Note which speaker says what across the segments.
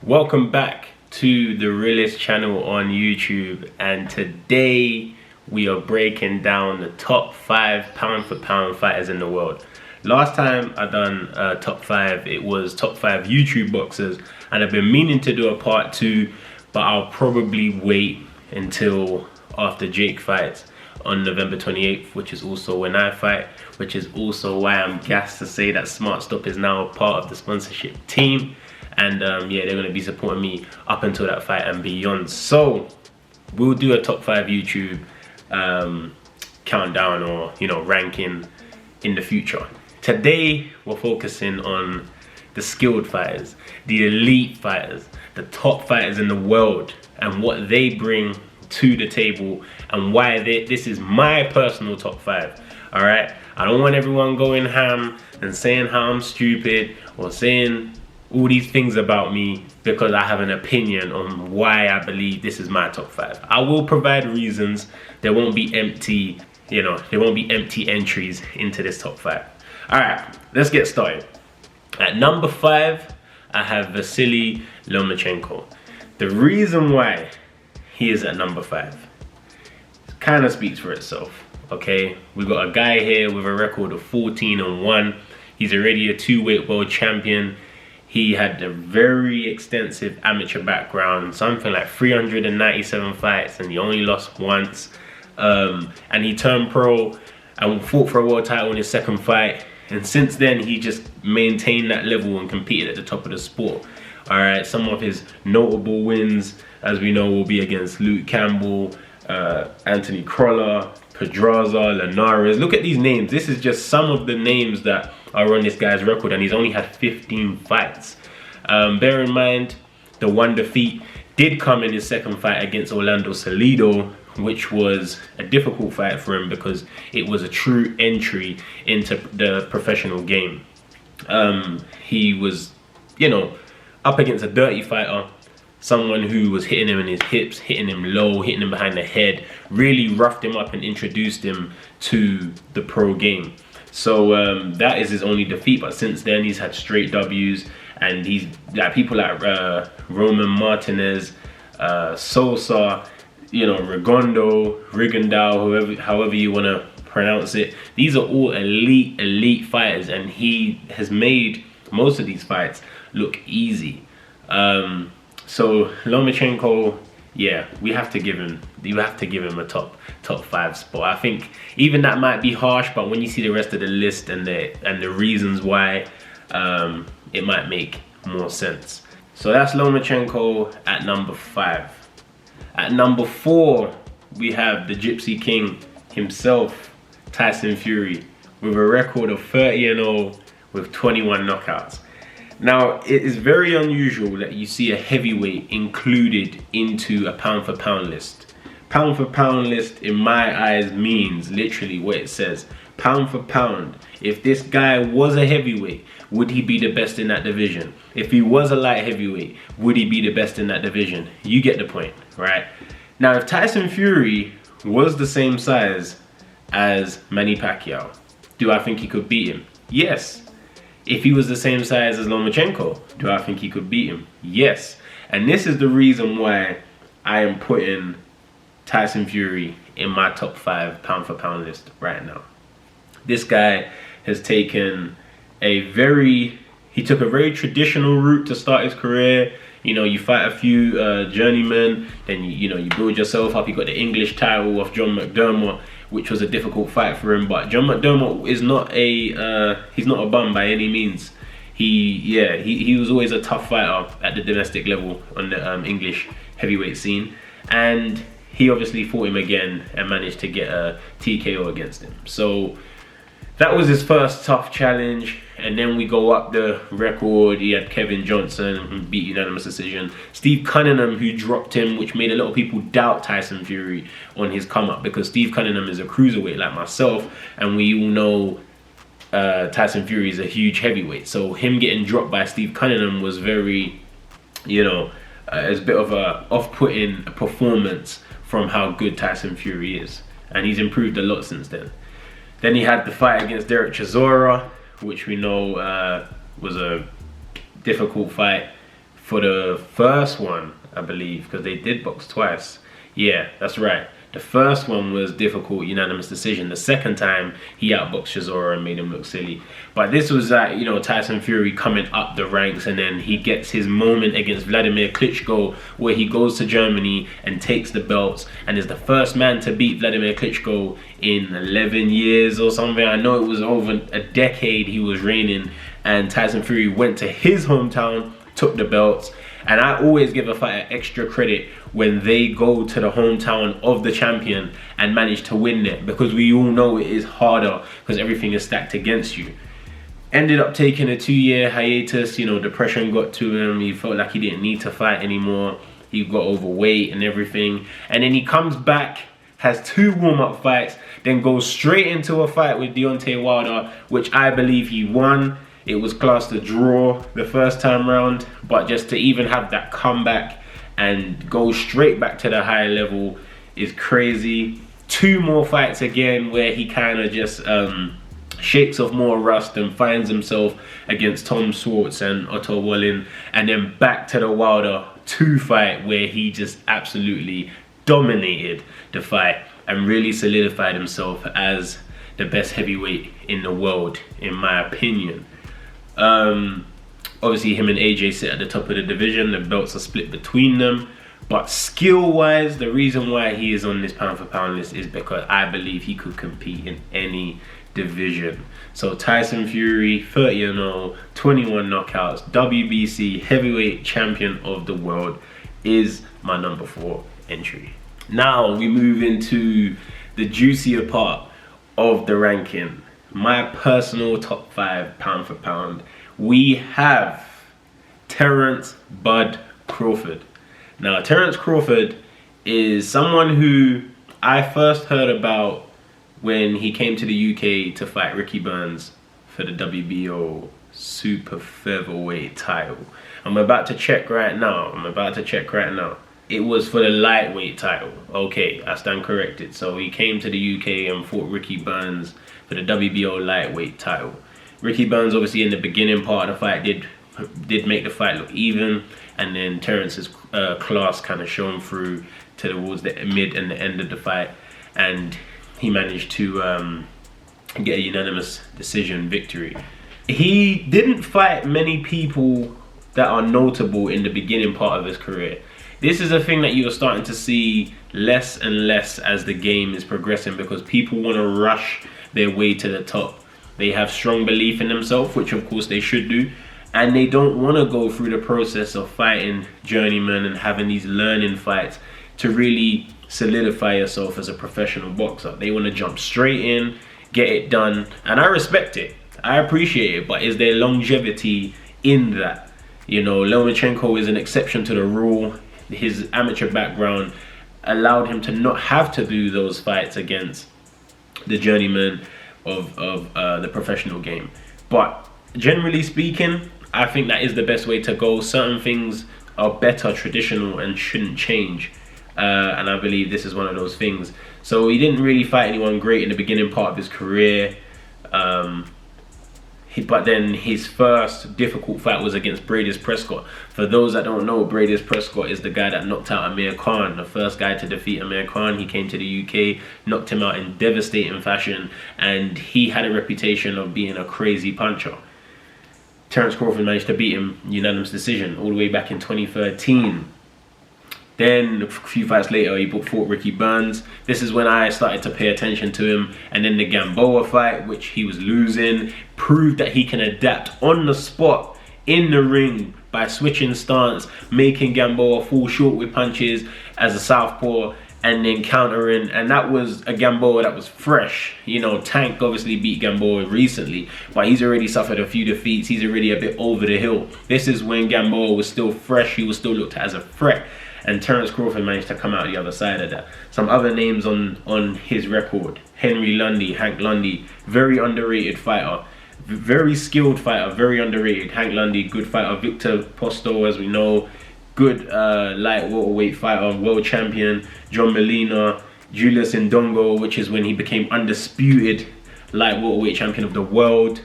Speaker 1: Welcome back to the RILIST channel on YouTube, and today we are breaking down the top 5 pound for pound fighters in the world. Last time I done top 5, it was top 5 YouTube boxers, and I've been meaning to do a part 2, but I'll probably wait until after Jake fights on November 28th, which is also when I fight, which is also why I'm gassed to say that Smart Stop is now a part of the sponsorship team. And yeah, they're going to be supporting me up until that fight and beyond. So we'll do a top 5 YouTube countdown, or ranking in the future. Today we're focusing on the skilled fighters, the elite fighters, the top fighters in the world, and what they bring to the table, and why this is my personal top 5. All right, I don't want everyone going ham and saying how I'm stupid or saying all these things about me because I have an opinion on why I believe this is my top 5. I will provide reasons. There won't be empty, there won't be empty entries into this top 5. All right, let's get started. At number 5, I have Vasyl Lomachenko. The reason why he is at number 5 kind of speaks for itself. Okay, we've got a guy here with a record of 14-1. He's already a 2-weight world champion. He had a very extensive amateur background, something like 397 fights, and he only lost once. And he turned pro and fought for a world title in his second fight. And since then, he just maintained that level and competed at the top of the sport. All right, some of his notable wins, as we know, will be against Luke Campbell, Anthony Crolla, Pedraza, Linares. Look at these names. This is just some of the names that are on this guy's record, and he's only had 15 fights. Bear in mind, the one defeat did come in his second fight against Orlando Salido, which was a difficult fight for him because it was a true entry into the professional game. He was, up against a dirty fighter, someone who was hitting him in his hips, hitting him low, hitting him behind the head, really roughed him up and introduced him to the pro game. So that is his only defeat, but since then he's had straight W's, and he's like people like Roman Martinez, Sosa, Rigondeaux, however you want to pronounce it. These are all elite fighters, and he has made most of these fights look easy. So Lomachenko, yeah, you have to give him a top 5 spot. I think even that might be harsh, but when you see the rest of the list and the reasons why, it might make more sense. So that's Lomachenko at number 5. At number 4, we have the Gypsy King himself, Tyson Fury, with a record of 30-0 with 21 knockouts. Now, it is very unusual that you see a heavyweight included into a pound for pound list. Pound for pound list, in my eyes, means literally what it says. Pound for pound. If this guy was a heavyweight, would he be the best in that division? If he was a light heavyweight, would he be the best in that division? You get the point, right? Now, if Tyson Fury was the same size as Manny Pacquiao, do I think he could beat him? Yes. If he was the same size as Lomachenko, do I think he could beat him? Yes. And this is the reason why I am putting Tyson Fury in my top 5 pound for pound list right now. This guy has taken he took a very traditional route to start his career. You fight a few journeymen, then you build yourself up. You got the English title of John McDermott, which was a difficult fight for him. But John McDermott is not he's not a bum by any means. He was always a tough fighter at the domestic level on the English heavyweight scene, and he obviously fought him again and managed to get a TKO against him. So that was his first tough challenge, and then we go up the record. He had Kevin Johnson, who beat unanimous decision. Steve Cunningham, who dropped him, which made a lot of people doubt Tyson Fury on his come up, because Steve Cunningham is a cruiserweight like myself, and we all know Tyson Fury is a huge heavyweight. So him getting dropped by Steve Cunningham was very, it's a bit of a off-putting performance from how good Tyson Fury is, and he's improved a lot since then. Then he had the fight against Derek Chisora, which we know was a difficult fight. for the first one, I believe, because they did box twice. Yeah, that's right. The first one was difficult, unanimous decision. The second time, he outboxed Chisora and made him look silly. But this was you know, Tyson Fury coming up the ranks, and then he gets his moment against Vladimir Klitschko, where he goes to Germany and takes the belts, and is the first man to beat Vladimir Klitschko in 11 years or something. I know it was over a decade he was reigning, and Tyson Fury went to his hometown, took the belts. And I always give a fighter extra credit when they go to the hometown of the champion and manage to win it, because we all know it is harder because everything is stacked against you. Ended up taking a 2-year hiatus, you know, depression got to him. He felt like he didn't need to fight anymore. He got overweight and everything. And then he comes back, has 2 warm-up fights, then goes straight into a fight with Deontay Wilder, which I believe he won. It was classed a draw the first time round, but just to even have that comeback and go straight back to the high level is crazy. 2 more fights again where he kind of just shakes off more rust and finds himself against Tom Swartz and Otto Wallin, and then back to the Wilder 2 fight where he just absolutely dominated the fight and really solidified himself as the best heavyweight in the world, in my opinion. Obviously him and AJ sit at the top of the division. The belts are split between them, but skill wise, the reason why he is on this pound for pound list is because I believe he could compete in any division. So Tyson Fury, 30-0, 21 knockouts, WBC heavyweight champion of the world, is my number 4 entry. Now we move into the juicier part of the ranking. My personal top 5 pound for pound. We have Terence Bud Crawford. Now, Terence Crawford is someone who I first heard about when he came to the UK to fight Ricky Burns for the WBO super featherweight title. I'm about to check right now. It was for the lightweight title. Okay, I stand corrected. So he came to the UK and fought Ricky Burns for the WBO lightweight title. Ricky Burns, obviously, in the beginning part of the fight did make the fight look even, and then Terrence's class kind of shone through towards the mid and the end of the fight, and he managed to get a unanimous decision victory. He didn't fight many people that are notable in the beginning part of his career. This is a thing that you're starting to see less and less as the game is progressing, because people want to rush their way to the top. They have strong belief in themselves, which of course they should do, and they don't want to go through the process of fighting journeyman and having these learning fights to really solidify yourself as a professional boxer. They want to jump straight in, get it done, and I respect it. I appreciate it, but is there longevity in that? You know, Lomachenko is an exception to the rule. His amateur background allowed him to not have to do those fights against the journeyman of the professional game. But generally speaking, I think that is the best way to go. Certain things are better traditional and shouldn't change, and I believe this is one of those things. So he didn't really fight anyone great in the beginning part of his career, but then his first difficult fight was against Bradis Prescott. For those that don't know, Bradis Prescott is the guy that knocked out Amir Khan, the first guy to defeat Amir Khan. He came to the UK, knocked him out in devastating fashion, and he had a reputation of being a crazy puncher. Terence Crawford managed to beat him unanimous decision all the way back in 2013. Then a few fights later, he fought Ricky Burns. This is when I started to pay attention to him. And then the Gamboa fight, which he was losing, proved that he can adapt on the spot in the ring by switching stance, making Gamboa fall short with punches as a southpaw, and then countering. And that was a Gamboa that was fresh. You know, Tank obviously beat Gamboa recently, but he's already suffered a few defeats. He's already a bit over the hill. This is when Gamboa was still fresh. He was still looked at as a threat. And Terence Crawford managed to come out the other side of that. Some other names on his record: Henry Lundy, Hank Lundy, very underrated fighter. Very skilled fighter, very underrated. Hank Lundy, good fighter. Victor Posto, as we know, good light welterweight fighter, world champion. John Molina, Julius Ndongo, which is when he became undisputed light welterweight champion of the world.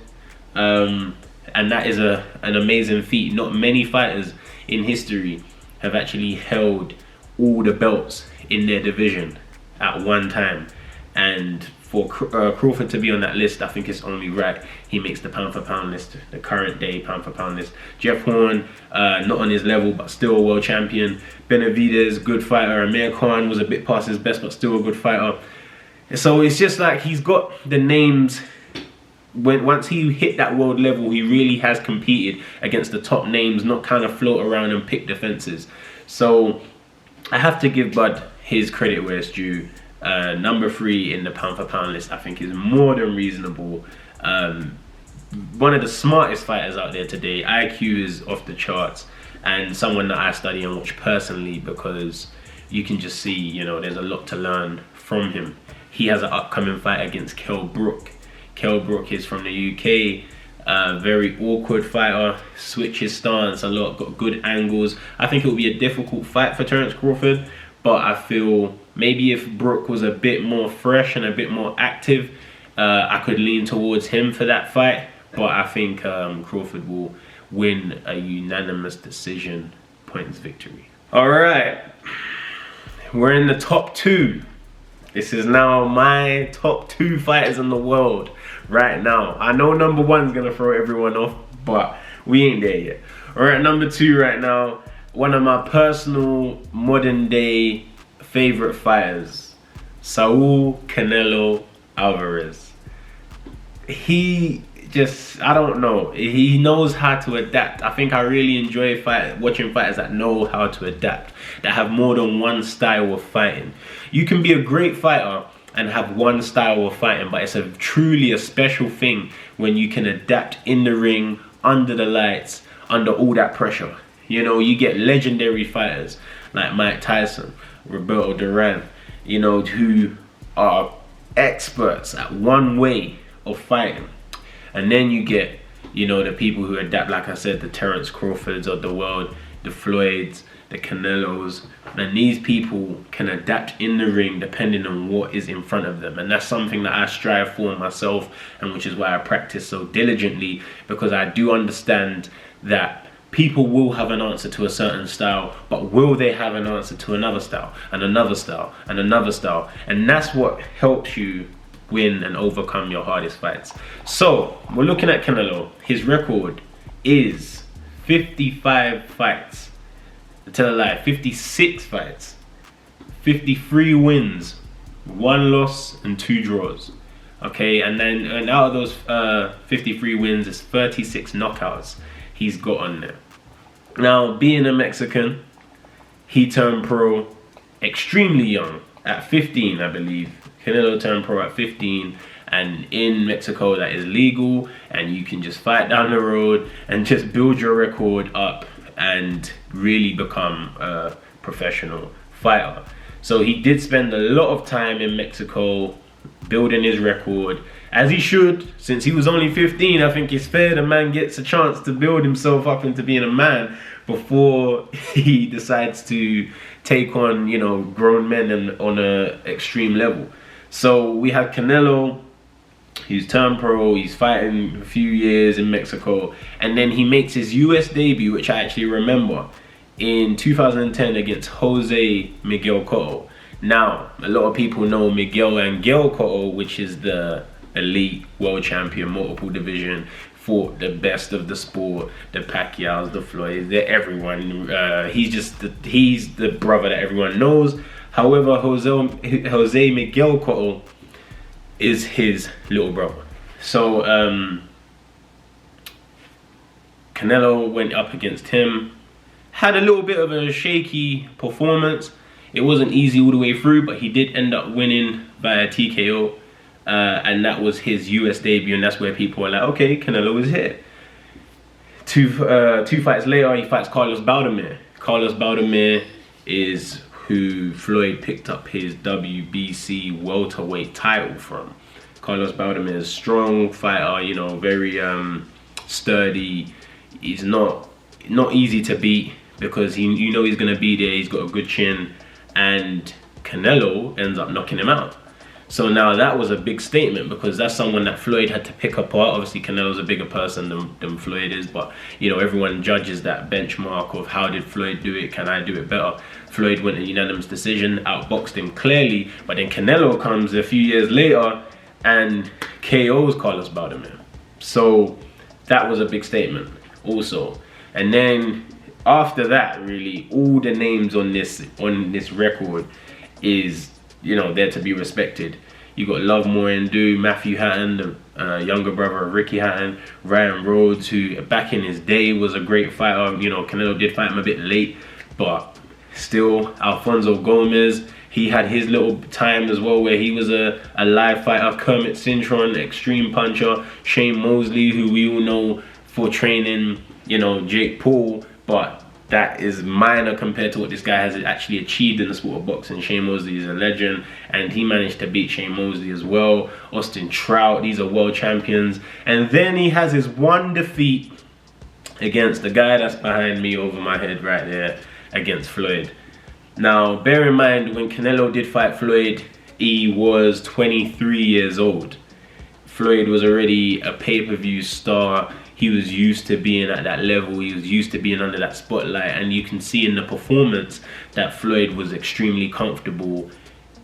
Speaker 1: And that is an amazing feat. Not many fighters in history have actually held all the belts in their division at one time. And for Crawford to be on that list, I think it's only right he makes the pound for pound list, the current day pound for pound list. Jeff Horn, not on his level, but still a world champion. Benavidez, good fighter. Amir Khan was a bit past his best, but still a good fighter. So it's just like he's got the names. Once he hit that world level, he really has competed against the top names, not kind of float around and pick defenses. So I have to give Bud his credit where it's due. Number 3 in the pound for pound list, I think, is more than reasonable. One of the smartest fighters out there today. IQ is off the charts, and someone that I study and watch personally, because you can just see, you know, there's a lot to learn from him. He has an upcoming fight against Kell Brook. Kell Brook is from the UK. Very awkward fighter, switches stance a lot, got good angles. I think it will be a difficult fight for Terence Crawford, but I feel maybe if Brook was a bit more fresh and a bit more active, I could lean towards him for that fight. But I think Crawford will win a unanimous decision points victory. All right, we're in the top 2. This is now my top 2 fighters in the world right now. I know number 1's gonna throw everyone off, but we ain't there yet. We're at number 2 right now. One of my personal modern day favorite fighters, Saul Canelo Alvarez. He just, I don't know, he knows how to adapt. I think I really enjoy watching fighters that know how to adapt, that have more than one style of fighting. You can be a great fighter and have one style of fighting, but it's truly a special thing when you can adapt in the ring, under the lights, under all that pressure. You know, you get legendary fighters like Mike Tyson, Roberto Duran, you know, who are experts at one way of fighting. And then you get, you know, the people who adapt, like I said, the Terence Crawfords of the world, the Floyds, the Canelos. And these people can adapt in the ring depending on what is in front of them. And that's something that I strive for myself, and which is why I practice so diligently, because I do understand that people will have an answer to a certain style, but will they have an answer to another style, and another style, and another style? And that's what helps you win and overcome your hardest fights. So we're looking at Canelo. His record is 55 fights. I tell a lie, 56 fights, 53 wins, 1 loss and 2 draws. Okay, and out of those 53 wins, is 36 knockouts he's got on there. Now, being a Mexican, he turned pro extremely young, at 15, I believe. Canelo turned pro at 15, and in Mexico that is legal, and you can just fight down the road and just build your record up and really become a professional fighter. So he did spend a lot of time in Mexico building his record, as he should. Since he was only 15, I think it's fair the man gets a chance to build himself up into being a man before he decides to take on, you know, grown men and on a extreme level. So we have Canelo. He's turned pro, he's fighting a few years in Mexico, and then he makes his US debut, which I actually remember, in 2010 against Jose Miguel Cotto. Now, a lot of people know Miguel Angel Cotto, which is the elite world champion, multiple division, fought the best of the sport, the Pacquiaos, the Floyds, they're everyone. He's the brother that everyone knows. However, Jose Miguel Cotto is his little brother. So Canelo went up against him, had a little bit of a shaky performance. It wasn't easy all the way through, but he did end up winning via TKO, and that was his US debut, and that's where people were like, okay, Canelo is here. Two fights later, he fights Carlos Baldomir. Carlos Baldomir is who Floyd picked up his WBC welterweight title from. Carlos Baldomir is a strong fighter, you know, very sturdy. He's not easy to beat because you know he's gonna be there. He's got a good chin, and Canelo ends up knocking him out. So now that was a big statement, because that's someone that Floyd had to pick apart. Obviously Canelo's a bigger person than Floyd is, but you know, everyone judges that benchmark of how did Floyd do it, can I do it better? Floyd went a unanimous decision, outboxed him clearly, but then Canelo comes a few years later and KOs Carlos Baldomir. So that was a big statement also. And then after that, really, all the names on this record is, you know, they're to be respected. You got Love Moyendu, Matthew Hatton, the younger brother of Ricky Hatton, Ryan Rhodes, who back in his day was a great fighter. You know, Canelo did fight him a bit late, but still. Alfonso Gomez, he had his little time as well where he was a live fighter. Kermit Cintron, extreme puncher. Shane Mosley, who we all know for training, you know, Jake Paul, but that is minor compared to what this guy has actually achieved in the sport of boxing. Shane Mosley is a legend, and he managed to beat Shane Mosley as well. Austin Trout, these are world champions. And then he has his one defeat against the guy that's behind me over my head right there, against Floyd. Now, bear in mind, when Canelo did fight Floyd, he was 23 years old. Floyd was already a pay-per-view star. He was used to being at that level. He was used to being under that spotlight. And you can see in the performance that Floyd was extremely comfortable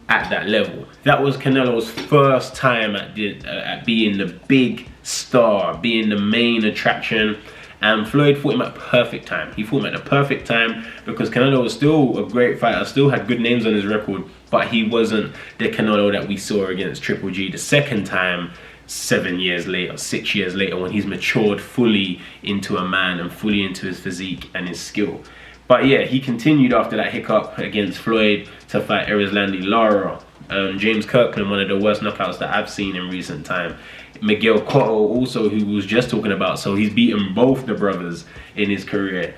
Speaker 1: at that level. That was Canelo's first time at being the big star, being the main attraction. And Floyd fought him at perfect time. He fought him at the perfect time because Canelo was still a great fighter, still had good names on his record, but he wasn't the Canelo that we saw against Triple G the second time, 7 years later, 6 years later, when he's matured fully into a man and fully into his physique and his skill. But yeah, he continued after that hiccup against Floyd to fight Erislandy Lara. James Kirkland, one of the worst knockouts that I've seen in recent time. Miguel Cotto also, who was just talking about, so he's beaten both the brothers in his career.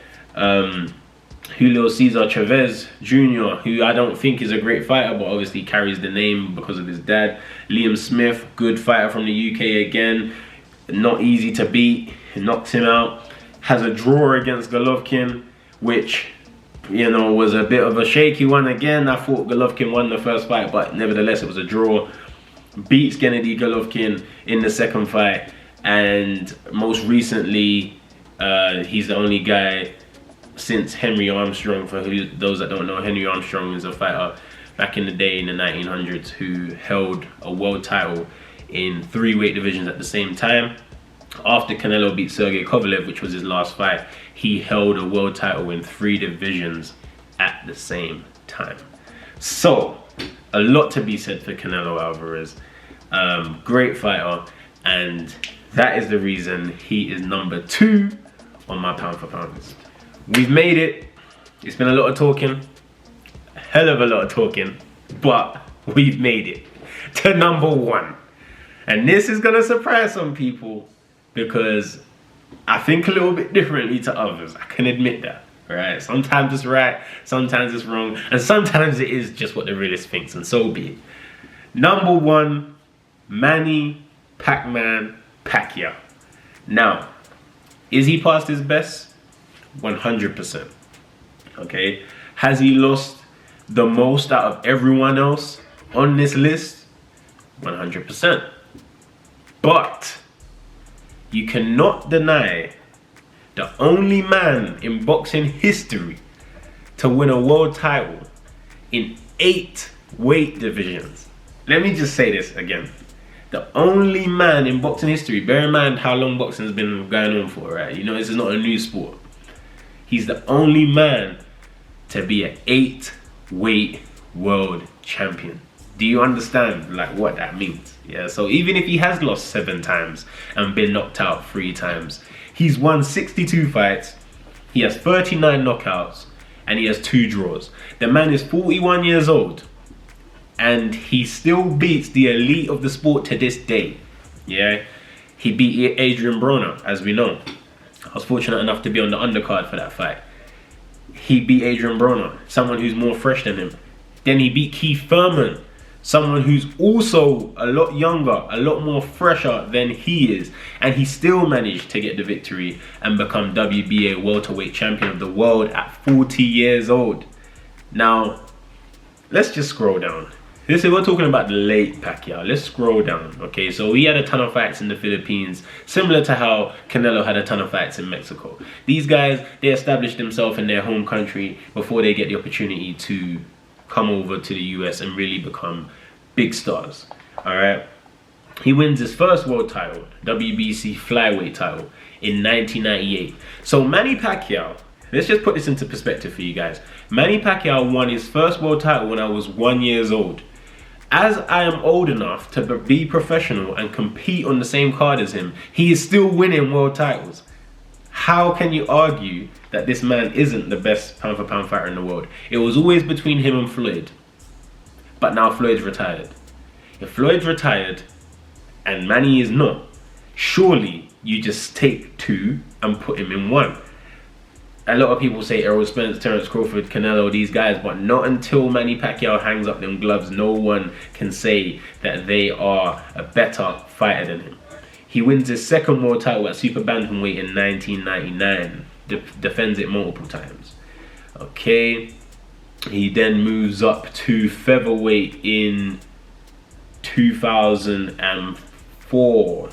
Speaker 1: Julio Cesar Chavez Jr., who I don't think is a great fighter, but obviously carries the name because of his dad. Liam Smith, good fighter from the UK again, not easy to beat, knocks him out. Has a draw against Golovkin, which, you know, was a bit of a shaky one again. I thought Golovkin won the first fight, but nevertheless it was a draw. Beats Gennady Golovkin in the second fight, and most recently he's the only guy since Henry Armstrong. For those that don't know, Henry Armstrong is a fighter back in the day in the 1900s who held a world title in 3 weight divisions at the same time. After Canelo beat Sergey Kovalev, which was his last fight, he held a world title in 3 divisions at the same time. So a lot to be said for Canelo Alvarez. Great fighter, and that is the reason he is number 2 on my pound for pound list. We've made it. It's been a lot of talking, a hell of a lot of talking, but we've made it to number 1. And this is gonna surprise some people because I think a little bit differently to others. I can admit that, right? Sometimes it's right, sometimes it's wrong, and sometimes it is just what the realist thinks, and so be it. Number 1, Manny Pacquiao. Now, is he past his best? 100%. Okay. Has he lost the most out of everyone else on this list? 100%. But you cannot deny the only man in boxing history to win a world title in 8 weight divisions. Let me just say this again. The only man in boxing history, bear in mind how long boxing has been going on for, right? You know, this is not a new sport. He's the only man to be an 8 weight world champion. Do you understand like what that means? Yeah, so even if he has lost 7 times and been knocked out 3 times, he's won 62 fights, he has 39 knockouts, and he has 2 draws. The man is 41 years old, and he still beats the elite of the sport to this day. Yeah, he beat Adrian Broner, as we know. I was fortunate enough to be on the undercard for that fight. He beat Adrian Broner, someone who's more fresh than him. Then he beat Keith Thurman, someone who's also a lot younger, a lot more fresher than he is. And he still managed to get the victory and become WBA welterweight champion of the world at 40 years old. Now, let's just scroll down. This is, we're talking about the late Pacquiao. Let's scroll down. Okay, so he had a ton of fights in the Philippines, similar to how Canelo had a ton of fights in Mexico. These guys, they established themselves in their home country before they get the opportunity to come over to the US and really become big stars. All right. He wins his first world title, WBC flyweight title, in 1998. So Manny Pacquiao, let's just put this into perspective for you guys. Manny Pacquiao won his first world title when I was 1 year old. As I am old enough to be professional and compete on the same card as him, he is still winning world titles. How can you argue that this man isn't the best pound for pound fighter in the world? It was always between him and Floyd. But now Floyd's retired. If Floyd's retired and Manny is not, surely you just take two and put him in one. A lot of people say Errol Spence, Terence Crawford, Canelo, these guys, but not until Manny Pacquiao hangs up them gloves, no one can say that they are a better fighter than him. He wins his second world title at super bantamweight in 1999, defends it multiple times. Okay, he then moves up to featherweight in 2004.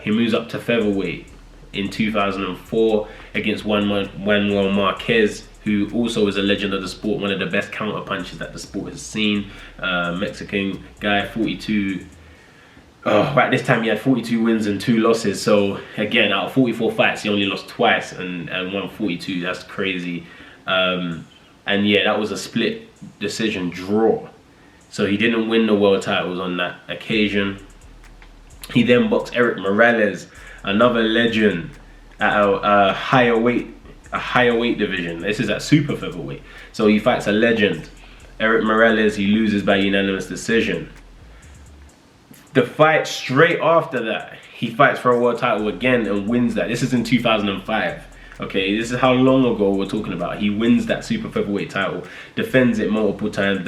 Speaker 1: He moves up to featherweight in 2004 against Manuel Marquez, who also is a legend of the sport, one of the best counter punches that the sport has seen. Mexican guy, 42. Right, this time he had 42 wins and 2 losses. So again, out of 44 fights, he only lost twice and won 42. That's crazy. And yeah, that was a split decision draw. So he didn't win the world titles on that occasion. He then boxed Eric Morales, another legend, at a higher weight division. This is at super featherweight. So he fights a legend, Eric Morales. He loses by unanimous decision. The fight straight after that, he fights for a world title again and wins that. This is in 2005. Okay, this is how long ago we're talking about. He wins that super featherweight title, defends it multiple times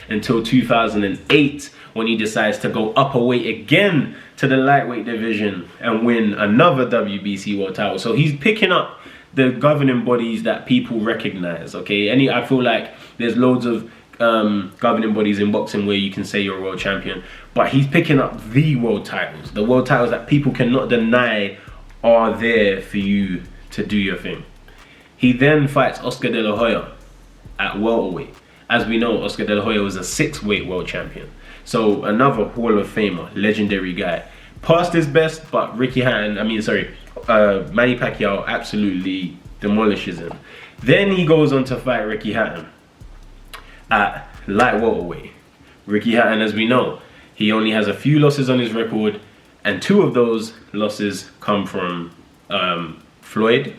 Speaker 1: until 2008, when he decides to go up a weight again to the lightweight division and win another WBC world title. So he's picking up the governing bodies that people recognize. Okay, I feel like there's loads of governing bodies in boxing where you can say you're a world champion, but he's picking up the world titles that people cannot deny are there for you to do your thing. He then fights Oscar De La Hoya at welterweight. As we know, Oscar De La Hoya was a 6-weight world champion. So another Hall of Famer, legendary guy. Past his best, but Manny Pacquiao absolutely demolishes him. Then he goes on to fight Ricky Hatton at light welterweight. Ricky Hatton, as we know, he only has a few losses on his record, and 2 of those losses come from Floyd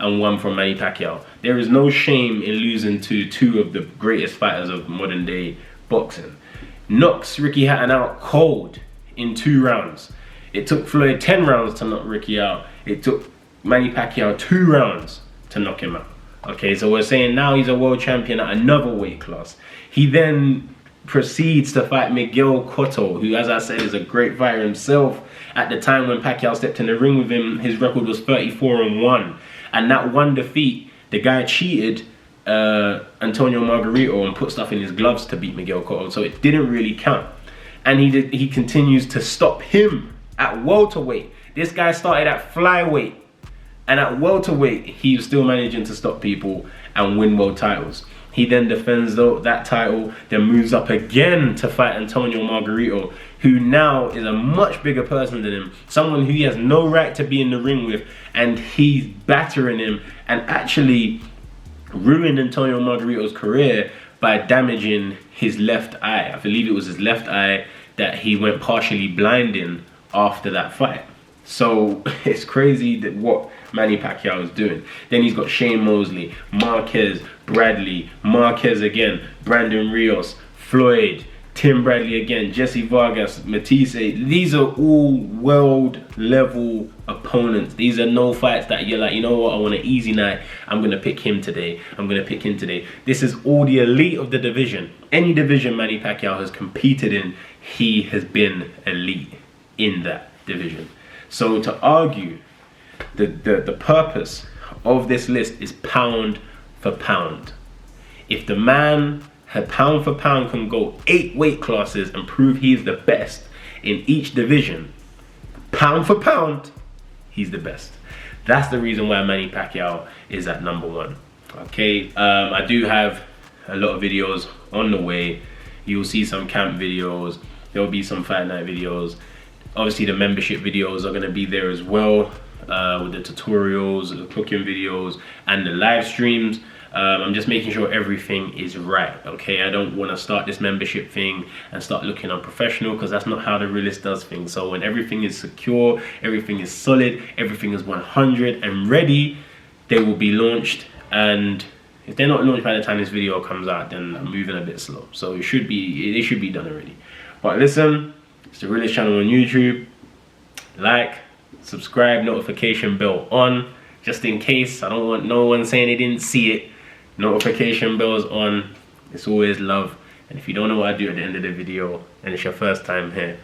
Speaker 1: and 1 from Manny Pacquiao. There is no shame in losing to 2 of the greatest fighters of modern day boxing. Knocks Ricky Hatton out cold in 2 rounds. It took Floyd 10 rounds to knock Ricky out. It took Manny Pacquiao 2 rounds to knock him out. Okay, so we're saying now he's a world champion at another weight class. He then proceeds to fight Miguel Cotto, who, as I said, is a great fighter himself. At the time when Pacquiao stepped in the ring with him, his record was 34-1. And that one defeat, the guy cheated Antonio Margarito and put stuff in his gloves to beat Miguel Cotto, so it didn't really count. And he continues to stop him at welterweight. This guy started at flyweight, and at welterweight, he was still managing to stop people and win world titles. He then defends that title, then moves up again to fight Antonio Margarito, who now is a much bigger person than him, someone who he has no right to be in the ring with, and he's battering him and actually ruined Antonio Margarito's career by damaging his left eye. I believe it was his left eye that he went partially blind in after that fight. So it's crazy that what Manny Pacquiao is doing. Then he's got Shane Mosley, Marquez, Bradley, Marquez again, Brandon Rios, Floyd, Tim Bradley again, Jesse Vargas, Matisse. These are all world level opponents. These are no fights that you're like, you know what, I want an easy night, I'm going to pick him today, This is all the elite of the division. Any division Manny Pacquiao has competed in, he has been elite in that division. So to argue the purpose of this list is pound for pound. If the man pound for pound can go 8 weight classes and prove he's the best in each division, pound for pound, he's the best. That's the reason why Manny Pacquiao is at #1. Okay, I do have a lot of videos on the way. You'll see some camp videos. There will be some fight night videos. Obviously, the membership videos are going to be there as well, with the tutorials, the cooking videos, and the live streams. I'm just making sure everything is right, okay? I don't want to start this membership thing and start looking unprofessional, because that's not how the realist does things. So when everything is secure, everything is solid, everything is 100 and ready, they will be launched. And if they're not launched by the time this video comes out, then I'm moving a bit slow. So it should be done already. But listen, it's the Realist channel on YouTube. Like, subscribe, notification bell on, just in case. I don't want no one saying they didn't see it. Notification bells on. It's always love. And if you don't know what I do at the end of the video and it's your first time here,